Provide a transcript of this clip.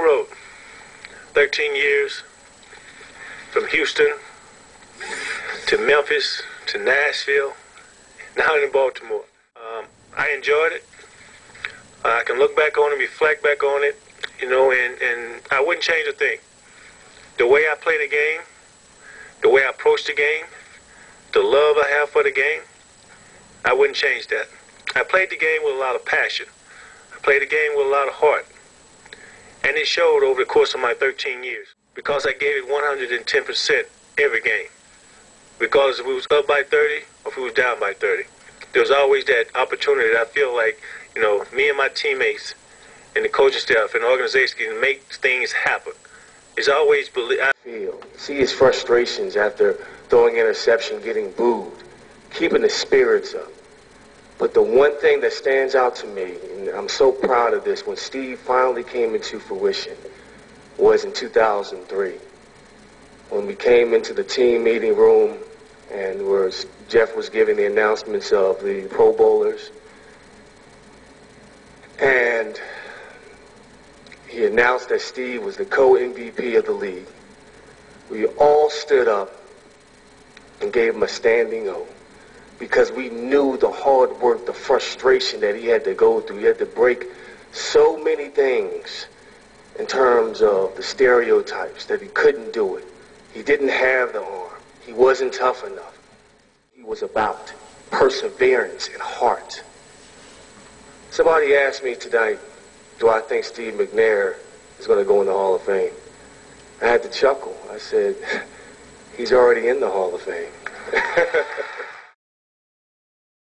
road. 13 years, from Houston to Memphis to Nashville, now in Baltimore. I enjoyed it. I can look back on it, reflect back on it, and I wouldn't change a thing. The way I play the game, the way I approach the game, the love I have for the game, I wouldn't change that. I played the game with a lot of passion. I played the game with a lot of heart. And it showed over the course of my 13 years because I gave it 110% every game. Because if we was up by 30 or if we was down by 30, there was always that opportunity that I feel like, me and my teammates and the coaching staff and the organization can make things happen. It's always see his frustrations after throwing interception, getting booed, keeping the spirits up. But the one thing that stands out to me, and I'm so proud of this, when Steve finally came into fruition, was in 2003. When we came into the team meeting room and Jeff was giving the announcements of the Pro Bowlers. And he announced that Steve was the co-MVP of the league. We all stood up and gave him a standing O because we knew the hard work, the frustration that he had to go through. He had to break so many things in terms of the stereotypes that he couldn't do it. He didn't have the arm. He wasn't tough enough. He was about perseverance and heart. Somebody asked me tonight, do I think Steve McNair is going to go in the Hall of Fame? I had to chuckle. I said, he's already in the Hall of Fame.